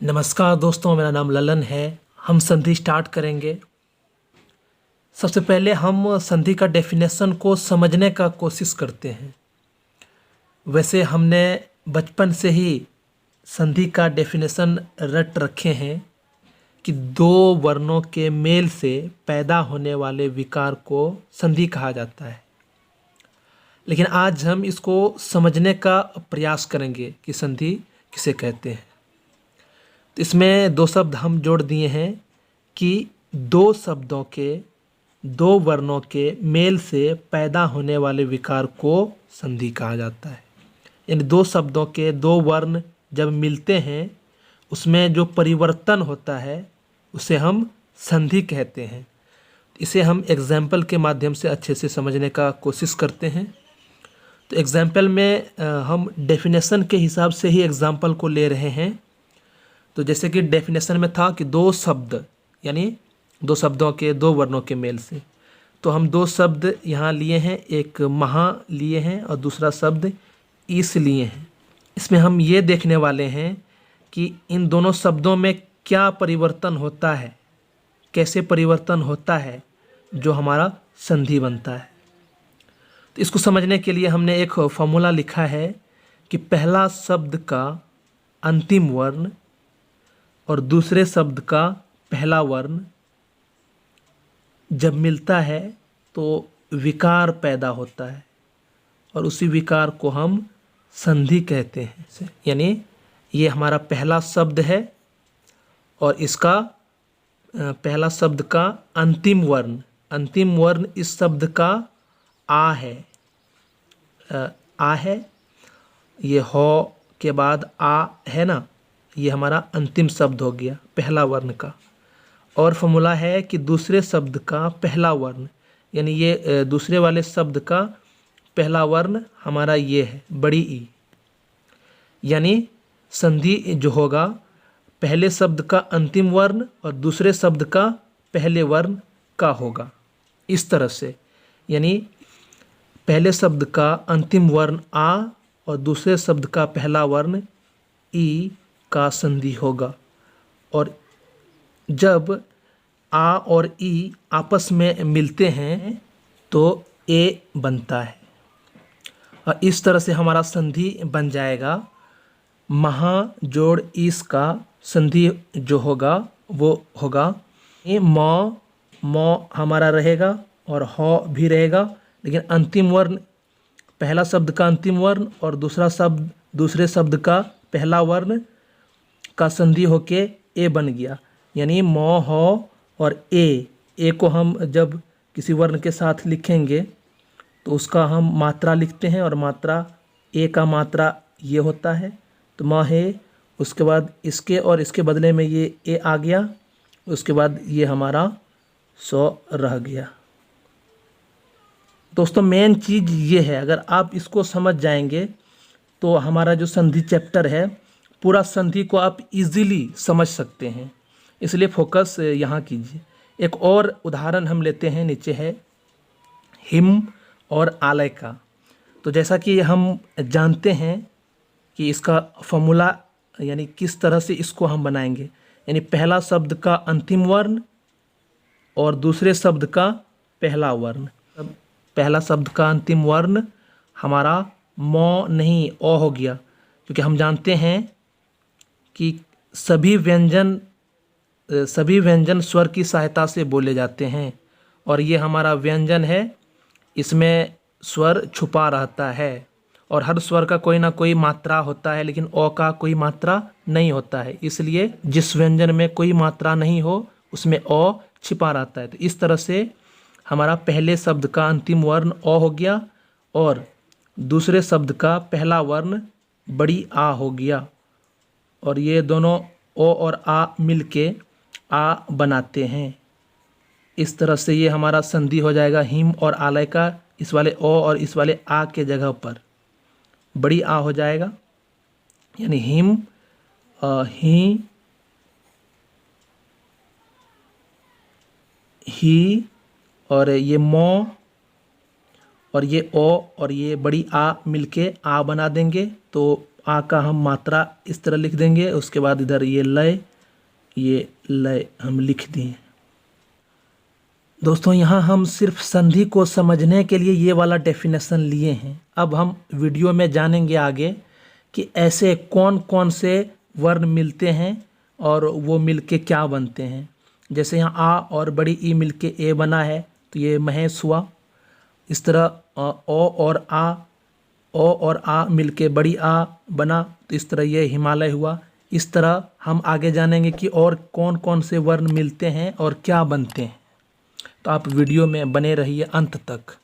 नमस्कार दोस्तों, मेरा नाम ललन है। हम संधि स्टार्ट करेंगे। सबसे पहले हम संधि का डेफिनेशन को समझने का कोशिश करते हैं। वैसे हमने बचपन से ही संधि का डेफिनेशन रट रखे हैं कि दो वर्णों के मेल से पैदा होने वाले विकार को संधि कहा जाता है। लेकिन आज हम इसको समझने का प्रयास करेंगे कि संधि किसे कहते हैं। तो इसमें दो शब्द हम जोड़ दिए हैं कि दो शब्दों के, दो वर्णों के मेल से पैदा होने वाले विकार को संधि कहा जाता है। इन दो शब्दों के दो वर्ण जब मिलते हैं उसमें जो परिवर्तन होता है उसे हम संधि कहते हैं। इसे हम एग्जाम्पल के माध्यम से अच्छे से समझने का कोशिश करते हैं। तो एग्जाम्पल में हम डेफिनेशन के हिसाब से ही एग्जाम्पल को ले रहे हैं। तो जैसे कि डेफिनेशन में था कि दो शब्द, यानी दो शब्दों के दो वर्णों के मेल से, तो हम दो शब्द यहाँ लिए हैं, एक महा लिए हैं और दूसरा शब्द ईस लिए हैं। इसमें हम ये देखने वाले हैं कि इन दोनों शब्दों में क्या परिवर्तन होता है, कैसे परिवर्तन होता है जो हमारा संधि बनता है। तो इसको समझने के लिए हमने एक फॉर्मूला लिखा है कि पहला शब्द का अंतिम वर्ण और दूसरे शब्द का पहला वर्ण जब मिलता है तो विकार पैदा होता है और उसी विकार को हम संधि कहते हैं। यानी ये हमारा पहला शब्द है और इसका पहला शब्द का अंतिम वर्ण इस शब्द का आ है। आ है, ये हो के बाद आ है ना, ये हमारा अंतिम शब्द हो गया पहला वर्ण का। और फॉर्मूला है कि दूसरे शब्द का पहला वर्ण, यानी ये दूसरे वाले शब्द का पहला वर्ण हमारा ये है बड़ी ई। यानी संधि जो होगा पहले शब्द का अंतिम वर्ण और दूसरे शब्द का पहले वर्ण का होगा इस तरह से। यानी पहले शब्द का अंतिम वर्ण आ और दूसरे शब्द का पहला वर्ण ई का संधि होगा। और जब आ और ई आपस में मिलते हैं तो ए बनता है और इस तरह से हमारा संधि बन जाएगा। महा जोड़ ईस का संधि जो होगा वो होगा ये मौ हमारा रहेगा और हो भी रहेगा, लेकिन अंतिम वर्ण, पहला शब्द का अंतिम वर्ण और दूसरे शब्द का पहला वर्ण का संधि होके ए बन गया। यानी मौ हो और ए को हम जब किसी वर्ण के साथ लिखेंगे तो उसका हम मात्रा लिखते हैं और मात्रा ए का मात्रा ये होता है, तो माँ है। उसके बाद इसके और इसके बदले में ये ए आ गया, उसके बाद ये हमारा सौ रह गया। दोस्तों मेन चीज़ ये है, अगर आप इसको समझ जाएंगे तो हमारा जो संधि चैप्टर है पूरा संधि को आप इजीली समझ सकते हैं। इसलिए फोकस यहाँ कीजिए। एक और उदाहरण हम लेते हैं, नीचे है हिम और आलय का। तो जैसा कि हम जानते हैं कि इसका फॉर्मूला, यानी किस तरह से इसको हम बनाएंगे, यानी पहला शब्द का अंतिम वर्ण और दूसरे शब्द का पहला वर्ण। पहला शब्द का अंतिम वर्ण हमारा मौ नहीं ओ हो गया, क्योंकि हम जानते हैं कि सभी व्यंजन स्वर की सहायता से बोले जाते हैं और ये हमारा व्यंजन है, इसमें स्वर छुपा रहता है और हर स्वर का कोई ना कोई मात्रा होता है, लेकिन ओ का कोई मात्रा नहीं होता है। इसलिए जिस व्यंजन में कोई मात्रा नहीं हो उसमें ओ छिपा रहता है। तो इस तरह से हमारा पहले शब्द का अंतिम वर्ण ओ हो गया और दूसरे शब्द का पहला वर्ण बड़ी आ हो गया और ये दोनों ओ और आ मिलके आ बनाते हैं। इस तरह से ये हमारा संधि हो जाएगा हिम और आलय का। इस वाले ओ और इस वाले आ के जगह पर बड़ी आ हो जाएगा, यानी हिम ही और ये मो और ये ओ और ये बड़ी आ मिलके आ बना देंगे, तो आ का हम मात्रा इस तरह लिख देंगे, उसके बाद इधर ये लय हम लिख दिए। दोस्तों यहाँ हम सिर्फ संधि को समझने के लिए ये वाला डेफिनेशन लिए हैं। अब हम वीडियो में जानेंगे आगे कि ऐसे कौन कौन से वर्ण मिलते हैं और वो मिलके क्या बनते हैं। जैसे यहाँ आ और बड़ी ई मिलके ए बना है तो ये महेश हुआ। इस तरह ओ और आ मिलके बड़ी आ बना तो इस तरह ये हिमालय हुआ। इस तरह हम आगे जानेंगे कि और कौन कौन से वर्ण मिलते हैं और क्या बनते हैं। तो आप वीडियो में बने रहिए अंत तक।